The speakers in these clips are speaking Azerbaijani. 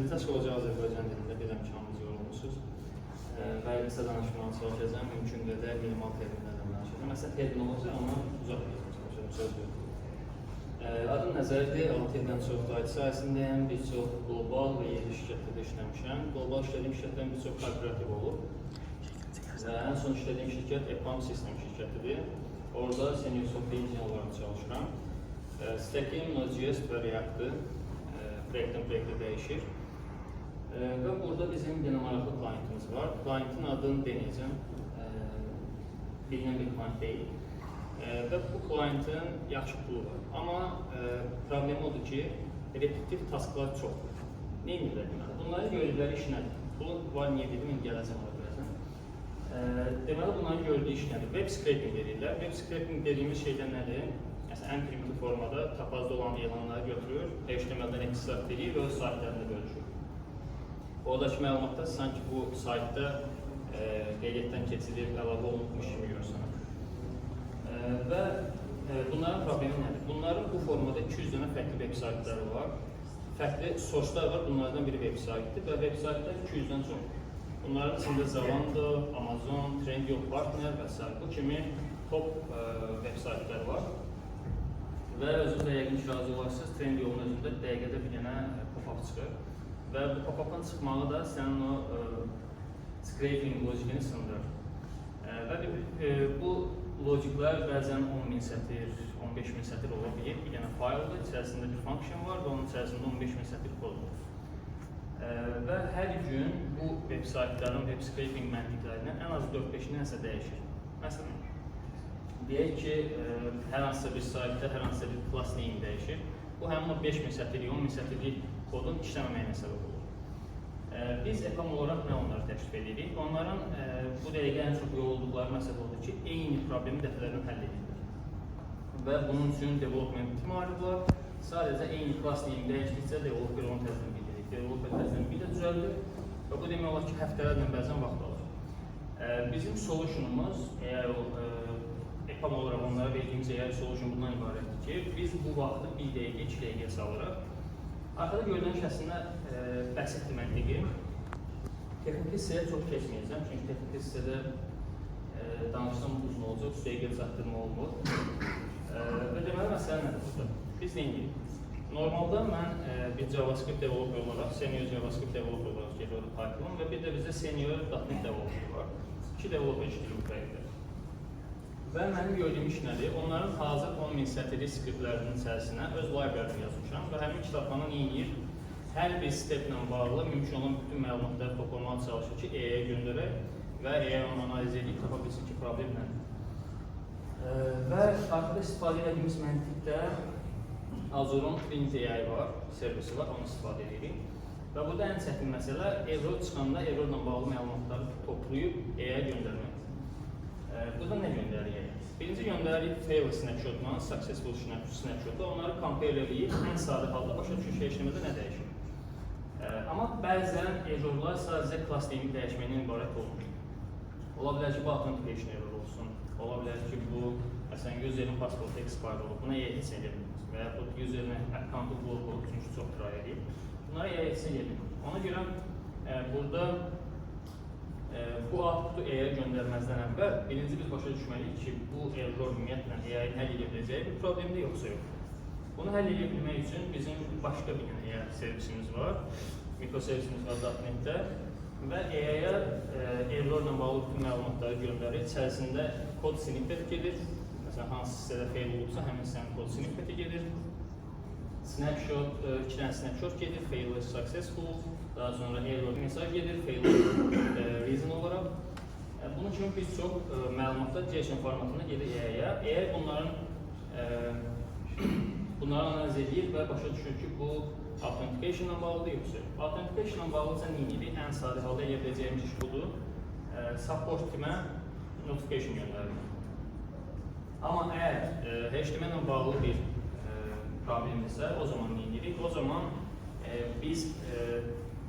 Prezentasiya olacaq Azərbaycan dilində, bir imkanımız yorulmuşuz. Və qısa danışmağa çalışacağım, mümkün qədər minimal terminlərdən danışacağım. Məsələn, terminologiya, amma uzaq çalışacağım, söz yox. Adım Nəzərdir, 6 ildən çoxdur IT sahəsindəyəm, bir çox qlobal və yerli şirkətlərdə işləmişəm. Qlobal işlədiyim şirkətlərin bir çox korporativ olub. Və ən son işlədiyim şirkət EPAM System şirkətidir. Orada senior software engineer olaraq çalışıram. Stacking, Node.js və React-dır. Proyektdən dəyişir. Və burada bizim bir maraqlı klientimiz var. Klientin adını denəyəcəm. Bilinen bir klient deyil. Və bu klientin yaxşı pulu var. Amma problem odur ki, repetitiv tasklar çoxdur. Nə edirlər deməli? Bunların gördükləri iş nədir? Pulu var, niyə dedim, indi gələcəm ola bilərsən. Deməli, bunların gördüyü iş nədir? Web scraping edirlər. Web scraping dediyimiz şeydən nədir? Ən primitiv formada tapazda olan elanları götürür, HTML-dən ekstrak edir və öz saytlarında bölüşür. Oradakı məlumatlar sanki bu saytda qeydiyyatdan keçirilib, əlavə olunmuş kimi görsənir. Və bunların problemi nədir? Bunların bu formada 200 dənə fərqli web saytları var. Fərqli sourcelar var, bunlardan biri web saytdır və web saytlar 200-dən çox. Bunların içində Zalando, Amazon, Trendyol, Partner və s. Bu kimi top web saytlar var. Və özünüz də yəqin ki, razı olarsınız, Trendyolun özündə dəqiqədə bir dənə pop-up çıxır. Və bu pop-up'dan çıxmağı da sənin o scraping logikini sındırır. Və bu logiklər bəzən 10.000 sətir, 15.000 sətir ola bilir. Bir dənə file'dır, içərisində bir function var və onun içərisində 15.000 sətir kod var. Və hər gün bu web saytların, web scraping məntiqlərindən ən az 4-5 nəsə dəyişir. Məsələn, deyək ki, hər hansısa bir saytda, hər hansısa bir class name dəyişir. Bu həmin o 5.000 sətirlik, 10.000 sətirlik kodun işləməməyinə səbəb olur. Biz EPAM olaraq nə onları təklif edirik? Onların bu dəqiqə ən çox yorulduqları məsələ odur ki, eyni problemi dəfələrlə həll edirlər. Və bunun üçün development team ayrılır. Sadəcə eyni class name dəyişdikcə developer onu təzmin edir. Developer təzmin də düzəldir və bu demək olar ki, həftələrlə bəzən vaxt alır. Bizim solutionumuz, əgər EPAM olaraq onlara verdiyimiz solution bundan ibarətdir ki, biz bu vaxtı 1 dəqiqə, 2 dəqiqə salırıq. Arkada gördüyünüz şəxsində bəsitdir məntiqi. Texniki hissəyə çox keçməyəcəm, çünki texniki hissədə danışsam uzun olacaq, süreyə çatdırma olmur. Və deməli, məsələ nədir burada? Biz nə edirik? Normalda mən bir JavaScript developer olaraq, senior JavaScript developer olaraq geliyorum Python və bir də bizdə senior .NET developer var. 2 developer işləyir bu proyektdə. Və mənim gördüyüm iş nədir? Onların hazır 10.000 sətirlik skriptlərinin içərisinə öz library yazmışam və həmin kitabxana nə edir? Hər bir steplə bağlı mümkün olan bütün məlumatları toplamağa çalışır ki, EA-yə göndərək və EA onu analiz edib tapa bilsin ki, problem nədir? Və arkada istifadə edədiyimiz məntiqdə Azure-un Print AI var, servisi var, onu istifadə edirik. Və burada ən çətin məsələ error çıxanda errorla bağlı məlumatları toplayıb EA-yə göndərmək. Burada nə göndəririk? Birinci göndəririk fail snapshotla, successful snapshotla, onları compare edib ən sadə halda başa düşür ki, işləmədə nə dəyişir. Amma bəzən errorlar sadəcə class name dəyişməklə ibarət olmur. Ola bilər ki, bu authentication error olsun. Ola bilər ki, bu, məsələn, userin pasportu expired olub, buna heç edə bilmir. Və ya bu userin accountu block olub, çünki çox try edib. Bunlara heç edə bilmir. Ona görə burada bu outputu EA-yə göndərməzdən əvvəl birinci biz başa düşməliyik ki, bu error ümumiyyətlə EA-yin həll edə biləcəyi bir problemdir yoxsa yox. Bunu həll edə bilmək üçün bizim başqa bir EA servisimiz var, mikroservisimiz var .NET-də və EA-yə errorla bağlı bütün məlumatları göndərir. İçərisində kod snippet gedir, məsələn, hansı hissədə fail olubsa, həmin hissənin kod snippeti gedir. Snapshot, 2 dənə snapshot gedir, fail is successful, daha sonra error mesaj gedir, fail reason olaraq. Bunun kimi bir çox məlumatlar JSON formatında gedir EA-yə. EA bunları analiz edir və başa düşür ki, bu authentication ilə bağlıdır yoxsa yox. Authentication ilə bağlıca nə edir? Ən sadə halda edə biləcəyimiz iş budur. Support teamə notification göndərir. Amma əgər HTML ilə bağlı bir problemdirsə, o zaman nə edirik? O zaman biz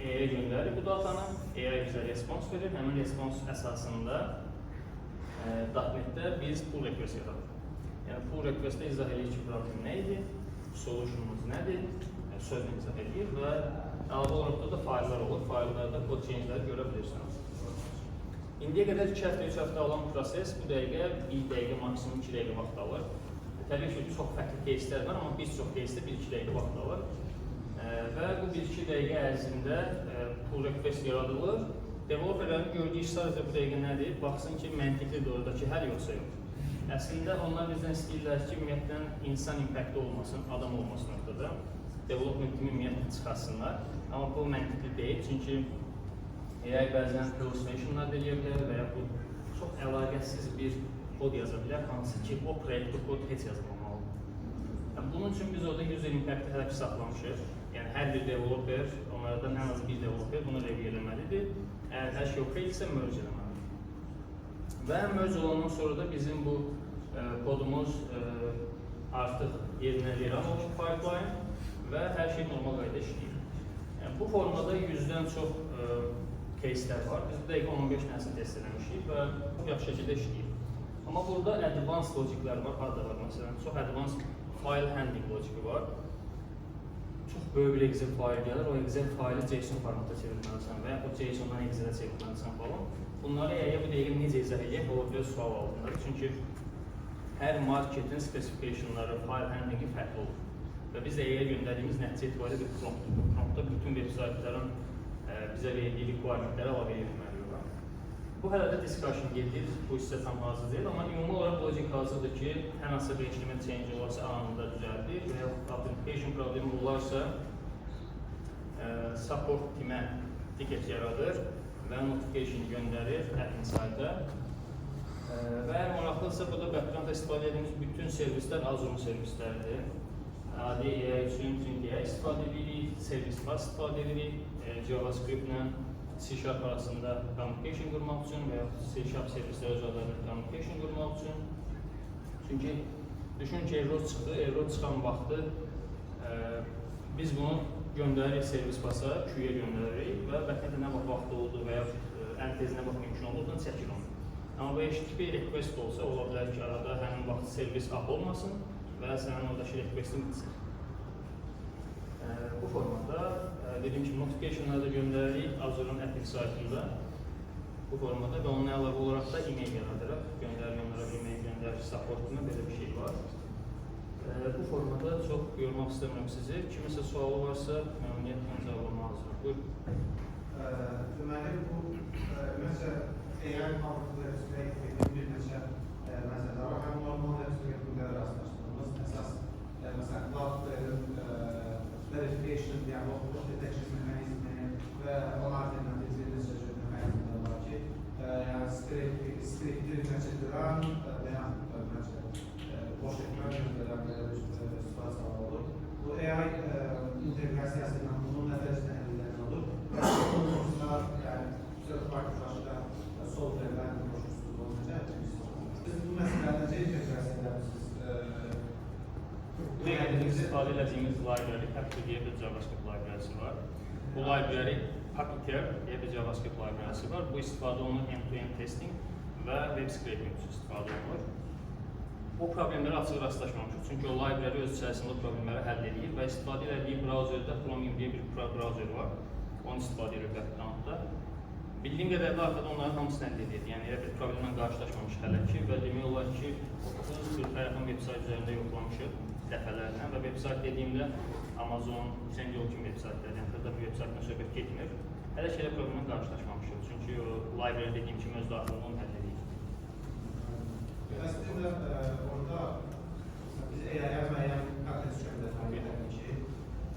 EA-yə göndəririk bu datanı, EA bizə respons verir, həmin respons əsasında .NET-də biz pull request yaradıq. Yəni pull request-də izah edirik ki, problem nə idi, solutionumuz nədir, sözlə izah edir və əlavə olaraq da fayllar olur. Fayllarda kod change'ləri görə bilirsiniz. İndiyə qədər 2 həftə, 3 həftə alan proses bu dəqiqə 1 dəqiqə, maksimum 2 dəqiqə vaxt alır. Təbii ki, çox fərqli case'lər var, amma bir çox case'də 1-2 dəqiqə vaxt alır. Və bu 1-2 dəqiqə ərzində pull request yaradılır. Developerlərin gördüyü iş sadəcə bu dəqiqə nədir? Baxsın ki, məntiqlidir oradakı hər yoxsa yox. Əslində onlar bizdən istəyirlər ki, ümumiyyətlə insan impactı olmasın, adam olmasın ortada. Development kimi ümumiyyətlə çıxarsınlar. Amma bu məntiqli deyil, çünki AI bəzən hallucinationlar da eləyə bilər və ya bu çox əlaqəsiz bir kod yaza bilər, hansı ki, o proyektdə kod heç yazılmamalıdır. Yəni, bunun üçün biz orada user impact'ı hələ ki saxlamışıq. Yəni, hər bir developer, onlardan ən az bir developer bunu review eləməlidir. Əgər hər şey okey isə merge eləməlidir. Və merge olandan sonra da bizim bu kodumuz artıq yerinə verən olmuş pipeline və hər şey normal qayda işləyir. Yəni, bu formada 100-dən çox case'lər var. Biz bu dəqiqə 15 dənəsini test eləmişik və çox yaxşı şəkildə işləyir. Amma burada advanced logiklər var, harada var məsələn, çox advanced file handling logiki var. Çox böyük bir Excel fayl gəlir, o Excel faylı JSON formatda çevirməlisən və ya o JSON-dan Excel-ə çevirməlisən falan. Bunları bu dəqiqə necə izah edək, o biraz sual altındadır. Çünki hər marketin specificationları, file handlingi fərqli olur. Və biz də göndərdiyimiz nəticə etibarilə bir promptdur. Promptda bütün web-saytların bizə verdiyi requirementləri əlavə etməliyik. Bu hələ də discussion gedir, bu hissə tam hazır deyil, amma ümumi olaraq logik hazırdır ki, hər hansısa bir increment change olarsa anında düzəldir və ya application problemi olarsa support team'ə ticket yaradır və notification göndərir admin sayta. Və əgər maraqlıdırsa, burada backgroundda istifadə edilmiş bütün servislər Azure servisləridir. Adi AI üçün AI istifadə edirik, servis bus istifadə edirik, JavaScript-lə C# arasında communication qurmaq üçün və ya C# servislər öz adlarında communication qurmaq üçün. Çünki düşün ki, error çıxdı, error çıxan vaxtı biz bunu göndəririk servis basa, Q-yə göndəririk və bəlkə nə vaxt oldu və ya ən tez nə vaxt mümkün olduğundan çəkir onu. Amma bu HTTP request olsa, ola bilər ki, arada həmin vaxt servis up olmasın və sənin oradakı requestin bitsin. Bu formada dediyim kimi notificationları da göndəririk Azure'un Epic saytında. Bu formada və onun əlavə olaraq da e-mail yaradırıq. Göndərilənlərə e-mail göndərir supportuna belə bir şey var. Bu formada çox yormaq istəmirəm sizi. Kimisə sualı varsa məmnuniyyətlə cavab almaq hazırım. Buyurun. Deməli, bu ümumiyyətlə AI fabrikada extract bir neçə məsələlər var. Həm normal extractlərlə rastlaşdığımız əsas, məsələn, cloud verification, yəni detection mexanizmi və onlar deməli mesaj mexanizmləri var ki, yəni skriptli məsələlər və ya boş etmək göndərən belə bir situasiyalar olur. Bu AI inteqrasiyası ilə bunun nə dərəcədə əlillərini olur və bunlar sırf farklılaşda software'lərin qoşulsuz olacaq. Siz bu məsələləri necə inteqrasiya edərsiniz? İstifadə edəcəyimiz library Puppeteer deyə bir JavaScript library'si var. Bu library Puppeteer deyə bir JavaScript library'si var. Bu istifadə olunur end-to-end testing və web scraping üçün istifadə olunur. Bu problemlərə açıq rastlaşmamışıq. Çünki o library öz içərisində o problemləri həll edir və istifadə etdiyi browserdə Chromium deyə bir browser var. Onu istifadə edir backgroundda. Bildiyim qədərlə arxada onların hamısını əldə edir. Yəni elə bir problemlə qarşılaşmamış hələ ki və demək olar ki 30-40-a yaxın web-sayt üzərində yoxlamışıq dəfələrlə və web-sayt dediyimdə Amazon, Trendyol kimi web-saytlar, yəni xırda bir web-saytdan söhbət getmir. Hələ ki elə problemlə qarşılaşmamışıq. Çünki o library dediyim kimi öz daxilində onu həll edir. Əslində orada biz AI-ə müəyyən kontekst şəkildə təmin edirik ki,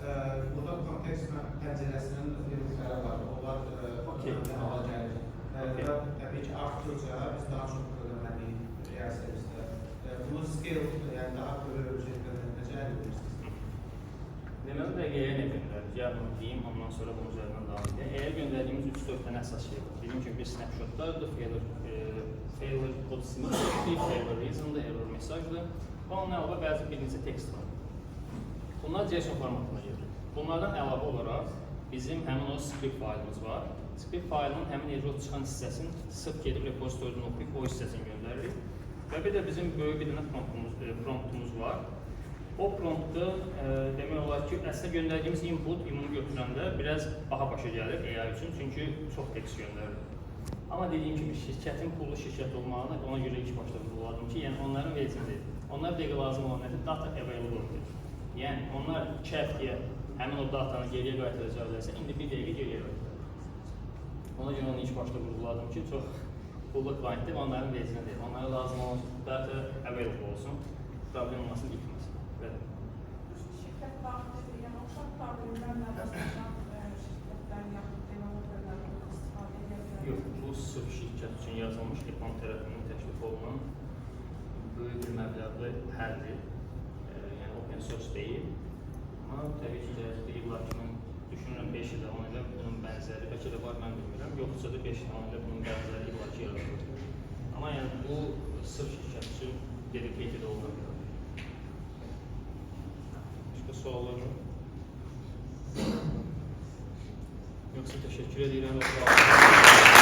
burada bu kontekst pəncərəsinin bir müxtəri var. Onlar hala gəlir. Və təbii ki, artıqca biz daha çox öyrənməliyik AI servisdə. Bunu scale, yəni daha böyük ölçəkdə necə əldə edirsiniz? Deməli, dəqiqəyə nə göndəririk? Yəni bunu deyim, ondan sonra bunun üzərindən davam edək. Eğer göndərdiyimiz 3-4 dənə əsas şey var. Dediyim kimi bir snapshotlardır, failure code snippetdir, failure reason'dır, error mesajdır. Və onun əlavə bəzi bir neçə tekst var. Bunlar JSON formatına gedir. Bunlardan əlavə olaraq bizim həmin o script faylımız var. Script faylının həmin error çıxan hissəsini sırf gedib repositoriden oxuyub o hissəsini göndəririk. Və bir də bizim böyük bir dənə promptumuz var. O promptu demək olar ki, əslində göndərdiyimiz input ümumi götürəndə biraz baha başa gəlir AI üçün, çünki çox tekst göndərir. Amma dediyim kimi, şirkətin pullu şirkət olmağına ona görə ilk başda vurguladım ki, yəni onların vecinidir. Onlar dəqiq lazım olan nədir? Data availability. Yəni onlar 2 həftəyə həmin o datanı geriyə qaytaracaqlarsa, indi 1 dəqiqə geriyə qaytaracaqlar. Ona görə onu ilk başda vurguladım ki, çox pullu klientdir və onların vecinidir. Onlara lazım olan data available olsun, problem olmasın, bitməsin. Şirkət daxilində yəni oxşar problemlərlə rastlaşan şirkətlər yaxud developerlər istifadə edə bilər? Yox, bu sırf şirkət üçün yazılmış EPAM tərəfindən təklif olunan böyük bir məbləğli həldir. Yəni open source deyil. Amma təbii ki, gələcəkdə yıllar ki, mən düşünürəm 5 ildə, 10 ildə bunun bənzəri, bəlkə də var, mən bilmirəm. Yoxsa da 5 ildə, 10 ildə bunun bənzəri yıllar ki, yaradılır. Amma yəni bu sırf şirkət üçün dedicated olunan bir başqa suallar mı? Yoxsa təşəkkür edirəm və sağ olun.